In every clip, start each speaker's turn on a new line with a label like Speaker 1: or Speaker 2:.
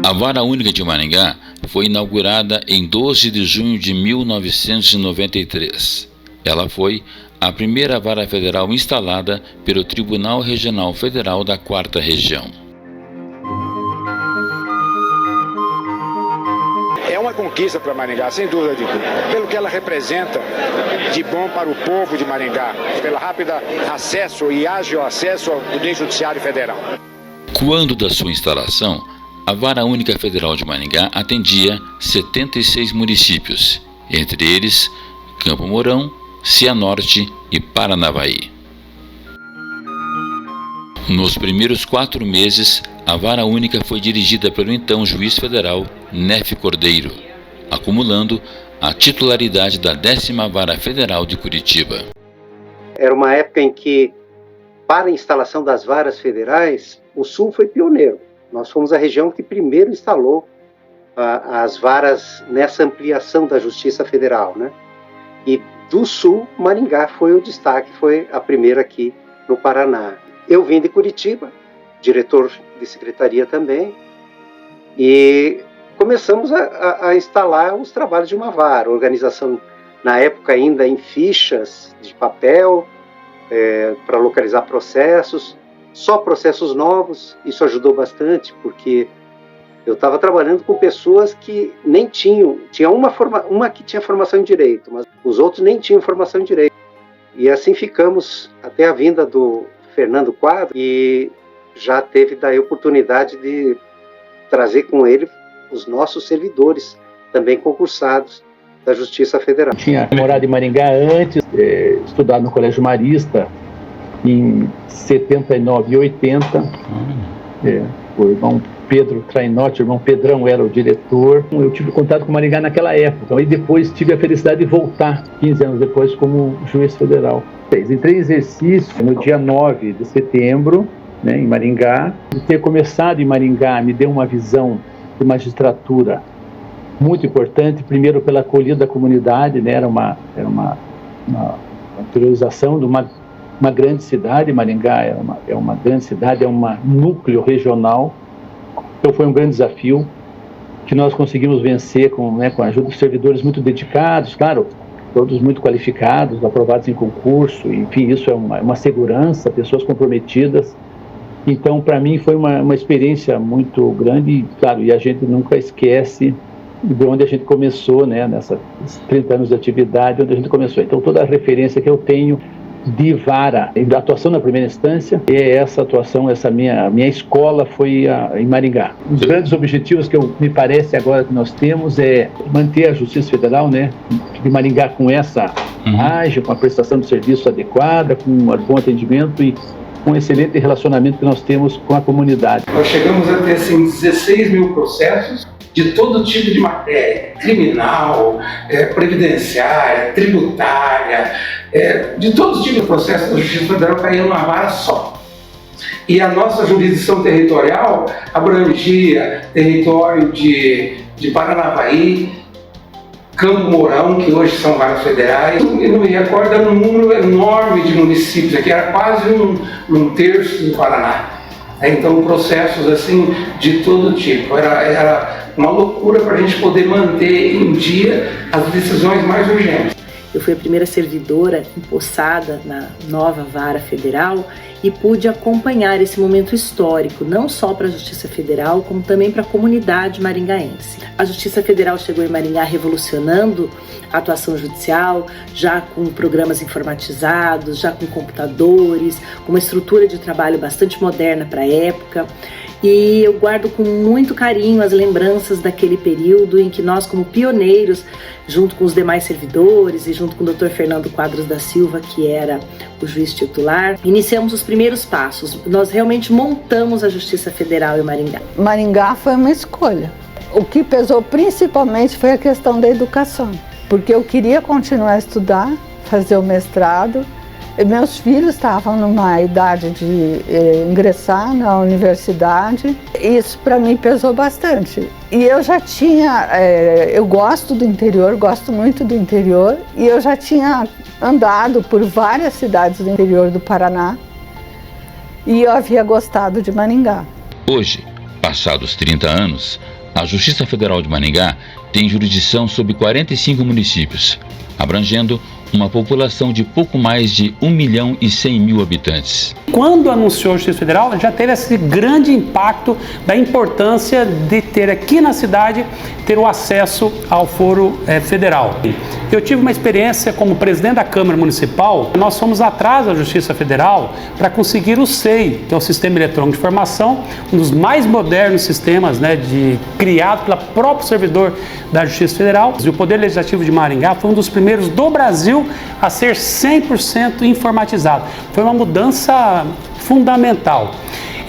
Speaker 1: A Vara Única de Maringá foi inaugurada em 12 de junho de 1993. Ela foi a primeira vara federal instalada pelo Tribunal Regional Federal da 4ª Região.
Speaker 2: É uma conquista para Maringá, sem dúvida de tudo, pelo que ela representa de bom para o povo de Maringá, pelo rápido acesso e ágil acesso ao Poder Judiciário Federal.
Speaker 1: Quando da sua instalação, a Vara Única Federal de Maringá atendia 76 municípios, entre eles Campo Mourão, Cianorte e Paranavaí. Nos primeiros 4 meses, a Vara Única foi dirigida pelo então juiz federal Nefe Cordeiro, acumulando a titularidade da 10ª Vara Federal de Curitiba.
Speaker 3: Era uma época em que, para a instalação das varas federais, o Sul foi pioneiro. Nós fomos a região que primeiro instalou as varas nessa ampliação da Justiça Federal, né? E do Sul, Maringá foi o destaque, foi a primeira aqui no Paraná. Eu vim de Curitiba, diretor de secretaria também, e começamos a instalar os trabalhos de uma vara, organização, na época ainda em fichas de papel, para localizar processos, só processos novos. Isso ajudou bastante, porque eu estava trabalhando com pessoas que nem tinha uma que tinha formação em direito, mas os outros nem tinham formação em direito. E assim ficamos até a vinda do Fernando Quadros, e já teve daí a oportunidade de trazer com ele os nossos servidores, também concursados da Justiça Federal.
Speaker 4: Tinha morado em Maringá antes, estudado no Colégio Marista, em 79 e 80, o irmão Pedro Trainotti, o irmão Pedrão era o diretor. Eu tive contato com Maringá naquela época, e depois tive a felicidade de voltar, 15 anos depois, como juiz federal. Entrei em exercício no dia 9 de setembro, né, em Maringá. Ter começado em Maringá me deu uma visão de magistratura muito importante, primeiro pela acolhida da comunidade, né, era uma priorização de uma grande cidade. Maringá é uma grande cidade, é um núcleo regional. Então foi um grande desafio que nós conseguimos vencer com a ajuda dos servidores muito dedicados, claro, todos muito qualificados, aprovados em concurso, enfim, isso é uma segurança, pessoas comprometidas. Então, para mim, foi uma experiência muito grande, e, claro, e a gente nunca esquece de onde a gente começou, né, nesses 30 anos de atividade, onde a gente começou. Então, toda a referência que eu tenho de vara, da atuação na primeira instância, é essa atuação, essa minha escola foi em Maringá. Os grandes objetivos que me parece agora que nós temos é manter a Justiça Federal, né, de Maringá com essa ágil, com a prestação de serviço adequada, com um bom atendimento e com um excelente relacionamento que nós temos com a comunidade.
Speaker 5: Nós chegamos a ter 16 mil processos de todo tipo de matéria, criminal, previdenciária, tributária, de todo tipo de processo da Justiça Federal caía numa vara só. E a nossa jurisdição territorial abrangia território de Paranavaí, Campo Mourão, que hoje são varas federais. Eu não me recordo, era um número enorme de municípios, aqui era quase um terço do Paraná. Então, processos assim de todo tipo. Era uma loucura para a gente poder manter em dia as decisões mais urgentes.
Speaker 6: Eu fui a primeira servidora empossada na nova vara federal e pude acompanhar esse momento histórico, não só para a Justiça Federal, como também para a comunidade maringaense. A Justiça Federal chegou em Maringá revolucionando a atuação judicial, já com programas informatizados, já com computadores, com uma estrutura de trabalho bastante moderna para a época. E eu guardo com muito carinho as lembranças daquele período em que nós, como pioneiros, junto com os demais servidores e junto com o Dr. Fernando Quadros da Silva, que era o juiz titular, iniciamos os primeiros passos. Nós realmente montamos a Justiça Federal em Maringá.
Speaker 7: Maringá foi uma escolha. O que pesou principalmente foi a questão da educação, porque eu queria continuar a estudar, fazer o mestrado. Meus filhos estavam numa idade de ingressar na universidade. Isso para mim pesou bastante. E eu já tinha, eu gosto do interior, gosto muito do interior, e eu já tinha andado por várias cidades do interior do Paraná, e eu havia gostado de Maringá.
Speaker 1: Hoje, passados 30 anos, A Justiça Federal de Maringá tem jurisdição sobre 45 municípios, abrangendo uma população de pouco mais de 1.100.000 habitantes.
Speaker 8: Quando anunciou a Justiça Federal, já teve esse grande impacto da importância de ter aqui na cidade, ter o acesso ao foro federal. Eu tive uma experiência como presidente da Câmara Municipal. Nós fomos atrás da Justiça Federal para conseguir o SEI, que é o Sistema Eletrônico de Informação, um dos mais modernos sistemas, criado pelo próprio servidor da Justiça Federal. E o Poder Legislativo de Maringá foi um dos primeiros do Brasil a ser 100% informatizado. Foi uma mudança fundamental.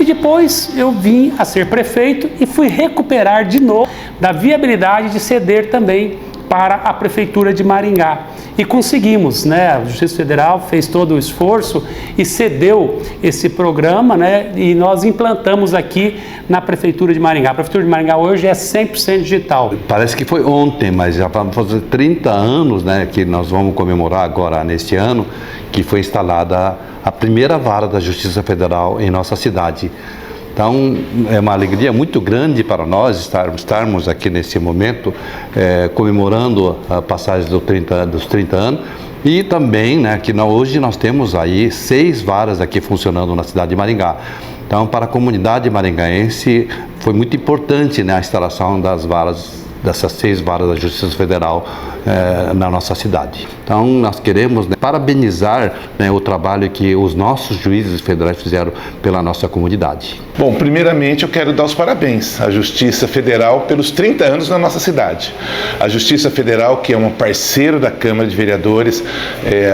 Speaker 8: E depois eu vim a ser prefeito e fui recuperar de novo da viabilidade de ceder também para a Prefeitura de Maringá. E conseguimos, A Justiça Federal fez todo o esforço e cedeu esse programa, E nós implantamos aqui na Prefeitura de Maringá. A Prefeitura de Maringá hoje é 100% digital.
Speaker 9: Parece que foi ontem, mas já vamos fazer 30 anos, que nós vamos comemorar agora neste ano, que foi instalada a primeira vara da Justiça Federal em nossa cidade. Então, é uma alegria muito grande para nós estarmos aqui nesse momento comemorando a passagem dos 30 anos e também que hoje nós temos aí 6 varas aqui funcionando na cidade de Maringá. Então, para a comunidade maringaense foi muito importante a instalação dessas 6 varas da Justiça Federal na nossa cidade. Então, nós queremos parabenizar o trabalho que os nossos juízes federais fizeram pela nossa comunidade.
Speaker 10: Bom, primeiramente eu quero dar os parabéns à Justiça Federal pelos 30 anos na nossa cidade. A Justiça Federal, que é um parceiro da Câmara de Vereadores,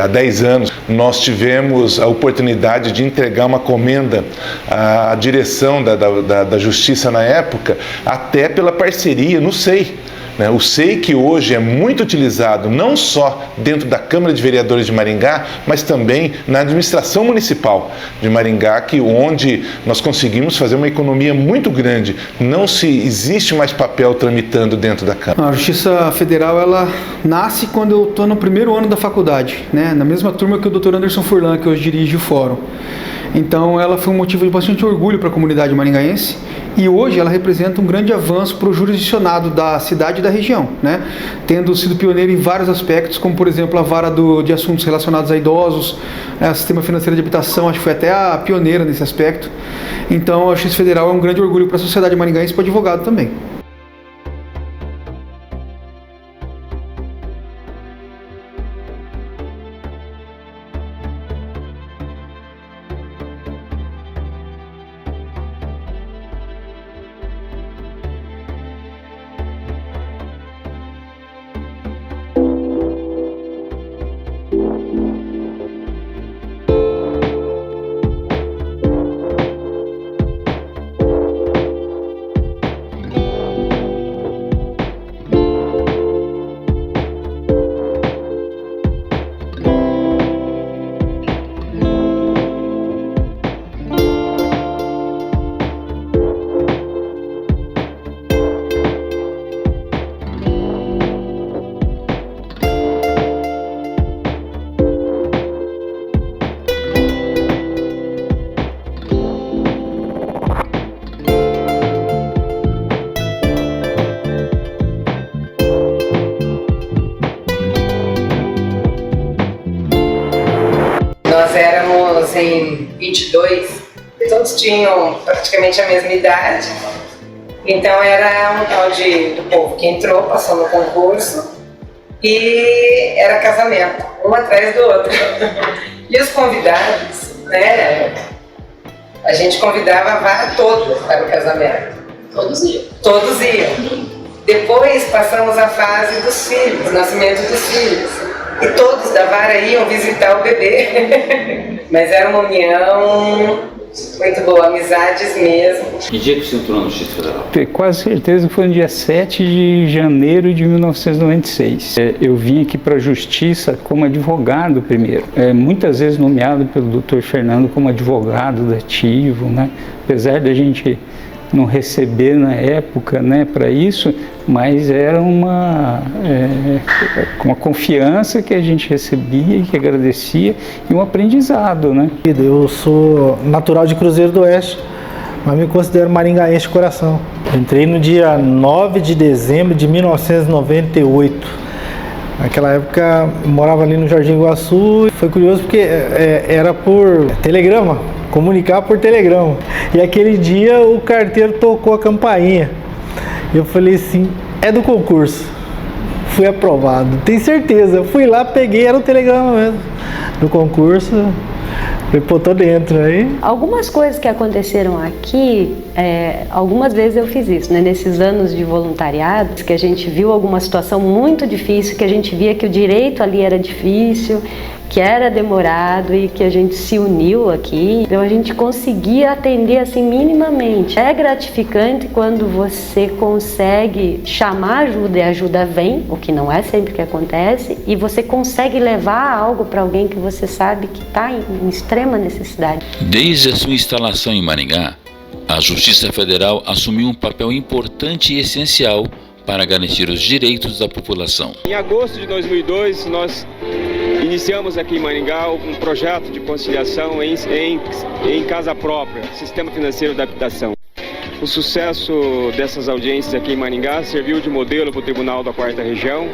Speaker 10: há 10 anos nós tivemos a oportunidade de entregar uma comenda à direção da Justiça na época, até pela parceria no SEI. O SEI, que hoje é muito utilizado não só dentro da Câmara de Vereadores de Maringá, mas também na administração municipal de Maringá, onde nós conseguimos fazer uma economia muito grande. Não existe mais papel tramitando dentro da Câmara.
Speaker 11: A Justiça Federal, ela nasce quando eu estou no primeiro ano da faculdade, na mesma turma que o Dr. Anderson Furlan, que hoje dirige o fórum. Então ela foi um motivo de bastante orgulho para a comunidade maringaense e hoje ela representa um grande avanço para o jurisdicionado da cidade e da região, tendo sido pioneira em vários aspectos, como por exemplo a vara de assuntos relacionados a idosos, sistema financeiro de habitação, acho que foi até a pioneira nesse aspecto. Então a Justiça Federal é um grande orgulho para a sociedade maringaense e para o advogado também.
Speaker 12: Nós éramos em 22, todos tinham praticamente a mesma idade, então era um tal do povo que entrou, passou no concurso e era casamento, um atrás do outro. E os convidados, a gente convidava a vara toda para o casamento.
Speaker 13: Todos iam.
Speaker 12: Todos iam. Depois passamos a fase dos filhos, nascimento dos filhos. E todos da vara iam visitar o bebê. Mas era uma união muito boa, amizades mesmo.
Speaker 1: Que dia que você entrou na Justiça Federal?
Speaker 14: Tenho quase certeza que foi no dia 7 de janeiro de 1996. Eu vim aqui para a Justiça como advogado primeiro. Muitas vezes nomeado pelo Dr. Fernando como advogado dativo, Apesar da gente não receber na época, para isso, mas era uma confiança que a gente recebia e que agradecia e um aprendizado,
Speaker 15: Eu sou natural de Cruzeiro do Oeste,
Speaker 13: mas me considero maringaense de coração. Entrei no dia 9 de dezembro de 1998. Naquela época eu morava ali no Jardim Iguaçu. Foi curioso porque era por telegrama, comunicar por telegrama. E aquele dia o carteiro tocou a campainha. Eu falei assim, é do concurso. Fui aprovado, tenho certeza. Eu fui lá, peguei, era o telegrama mesmo do concurso. Falei, pô, tô dentro aí.
Speaker 15: Algumas coisas que aconteceram aqui, algumas vezes eu fiz isso, né? Nesses anos de voluntariado, que a gente viu alguma situação muito difícil, que a gente via que o direito ali era difícil, que era demorado e que a gente se uniu aqui. Então a gente conseguia atender assim minimamente. É gratificante quando você consegue chamar ajuda e a ajuda vem, o que não é sempre que acontece, e você consegue levar algo para alguém que você sabe que está em extrema necessidade.
Speaker 1: Desde a sua instalação em Maringá, a Justiça Federal assumiu um papel importante e essencial para garantir os direitos da população.
Speaker 16: Em agosto de 2002, nós iniciamos aqui em Maringá um projeto de conciliação em casa própria, Sistema Financeiro da Habitação. O sucesso dessas audiências aqui em Maringá serviu de modelo para o Tribunal da 4ª Região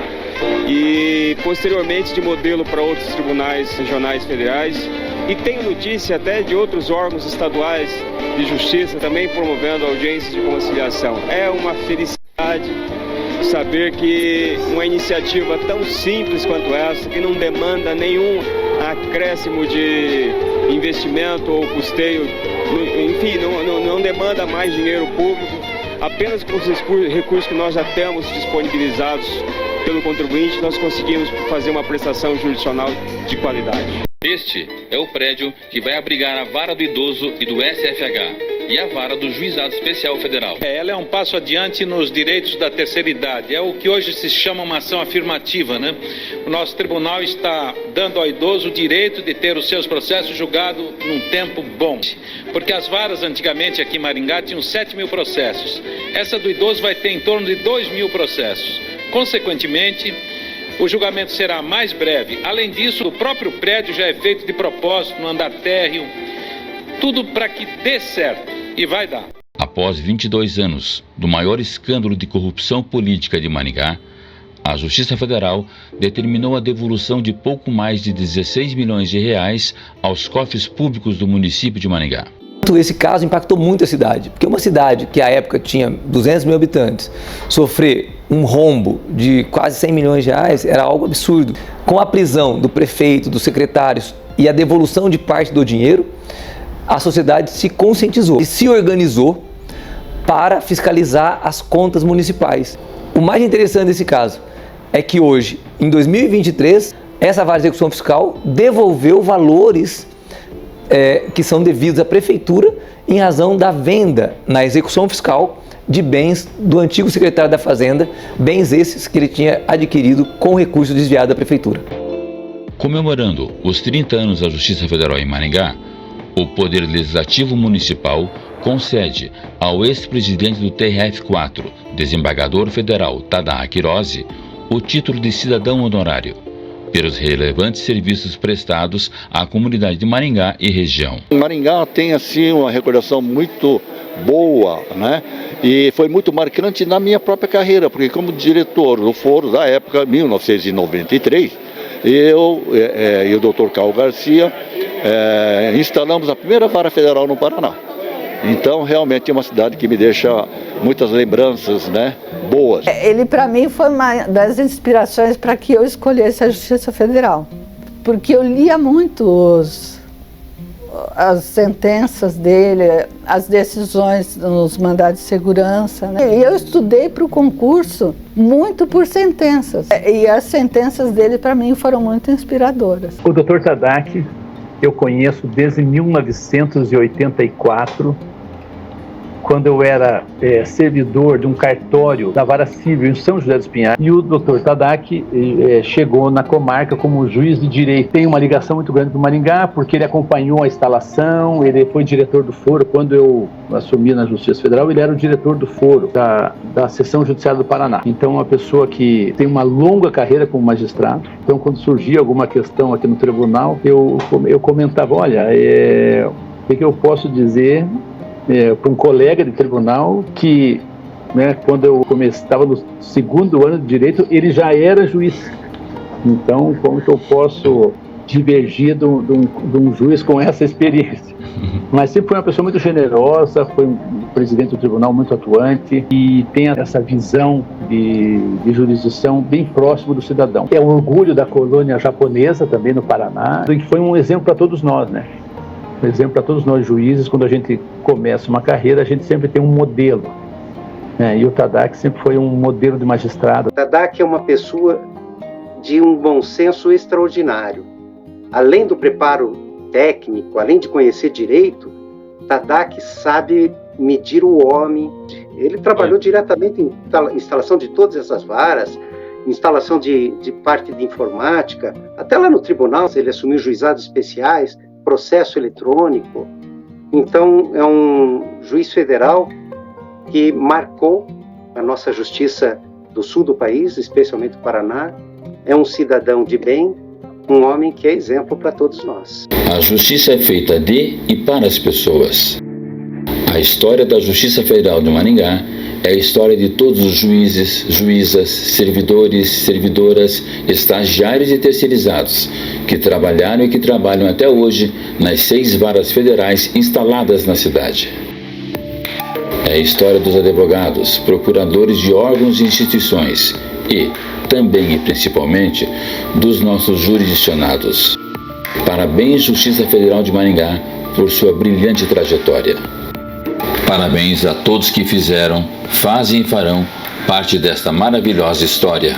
Speaker 16: e posteriormente de modelo para outros tribunais regionais federais. E tenho notícia até de outros órgãos estaduais de justiça também promovendo audiências de conciliação. É uma felicidade saber que uma iniciativa tão simples quanto essa, que não demanda nenhum acréscimo de investimento ou custeio, enfim, não demanda mais dinheiro público, apenas com os recursos que nós já temos disponibilizados pelo contribuinte, nós conseguimos fazer uma prestação jurisdicional de qualidade.
Speaker 1: Este é o prédio que vai abrigar a Vara do Idoso e do SFH e a Vara do Juizado Especial Federal.
Speaker 17: Ela é um passo adiante nos direitos da terceira idade. É o que hoje se chama uma ação afirmativa, né? O nosso tribunal está dando ao idoso o direito de ter os seus processos julgados num tempo bom. Porque as varas antigamente aqui em Maringá tinham 7.000 processos. Essa do idoso vai ter em torno de 2.000 processos. Consequentemente, o julgamento será mais breve. Além disso, o próprio prédio já é feito de propósito, no andar térreo, tudo para que dê certo, e vai dar.
Speaker 1: Após 22 anos do maior escândalo de corrupção política de Maringá, a Justiça Federal determinou a devolução de pouco mais de 16 milhões de reais aos cofres públicos do município de Maringá.
Speaker 18: Esse caso impactou muito a cidade, porque uma cidade que à época tinha 200 mil habitantes, sofrer um rombo de quase 100 milhões de reais era algo absurdo. Com a prisão do prefeito, dos secretários e a devolução de parte do dinheiro, a sociedade se conscientizou e se organizou para fiscalizar as contas municipais. O mais interessante desse caso é que hoje, em 2023, essa vara de execução fiscal devolveu valores que são devidos à prefeitura em razão da venda na execução fiscal de bens do antigo secretário da Fazenda, bens esses que ele tinha adquirido com recurso desviado da prefeitura.
Speaker 1: Comemorando os 30 anos da Justiça Federal em Maringá, o Poder Legislativo Municipal concede ao ex-presidente do TRF4, desembargador federal Tadaaki Queiroz, o título de cidadão honorário, pelos relevantes serviços prestados à comunidade de Maringá e região.
Speaker 19: Maringá tem assim uma recordação muito boa, né? E foi muito marcante na minha própria carreira, porque como diretor do foro da época, 1993, eu e o Dr. Carlos Garcia instalamos a primeira vara federal no Paraná. Então, realmente é uma cidade que me deixa muitas lembranças, né, boas.
Speaker 7: Ele, para mim, foi uma das inspirações para que eu escolhesse a Justiça Federal. Porque eu lia muito as sentenças dele, as decisões nos mandados de segurança, né? E eu estudei para o concurso muito por sentenças. E as sentenças dele, para mim, foram muito inspiradoras.
Speaker 4: O Dr. Tadaaki eu conheço desde 1984, quando eu era servidor de um cartório da Vara Civil em São José dos Pinhais, e o Dr. Tadaaki chegou na comarca como juiz de direito. Tem uma ligação muito grande com o Maringá, porque ele acompanhou a instalação, ele foi diretor do foro. Quando eu assumi na Justiça Federal, ele era o diretor do foro da Seção Judiciária do Paraná. Então, uma pessoa que tem uma longa carreira como magistrado. Então, quando surgia alguma questão aqui no tribunal, eu comentava, olha, o que eu posso dizer para um colega de tribunal que, né, quando eu estava no segundo ano de direito, ele já era juiz. Então, como que eu posso divergir de um juiz com essa experiência? Mas sempre foi uma pessoa muito generosa, foi um presidente do tribunal muito atuante e tem essa visão de jurisdição bem próximo do cidadão. É um orgulho da colônia japonesa também no Paraná, e foi um exemplo para todos nós, né? Um exemplo para todos nós juízes. Quando a gente começa uma carreira, a gente sempre tem um modelo, né? E o Tadaaki sempre foi um modelo de magistrado.
Speaker 3: O Tadaaki é uma pessoa de um bom senso extraordinário. Além do preparo técnico, além de conhecer direito, Tadaaki sabe medir o homem. Ele trabalhou diretamente em instalação de todas essas varas, instalação de parte de informática, até lá no tribunal ele assumiu juizados especiais, processo eletrônico. Então é um juiz federal que marcou a nossa justiça do sul do país, especialmente do Paraná. É um cidadão de bem, um homem que é exemplo para todos nós.
Speaker 1: A justiça é feita de e para as pessoas. A história da Justiça Federal de Maringá é a história de todos os juízes, juízas, servidores, servidoras, estagiários e terceirizados que trabalharam e que trabalham até hoje nas 6 varas federais instaladas na cidade. É a história dos advogados, procuradores de órgãos e instituições e, também e principalmente, dos nossos jurisdicionados. Parabéns, Justiça Federal de Maringá, por sua brilhante trajetória. Parabéns a todos que fizeram, fazem e farão parte desta maravilhosa história.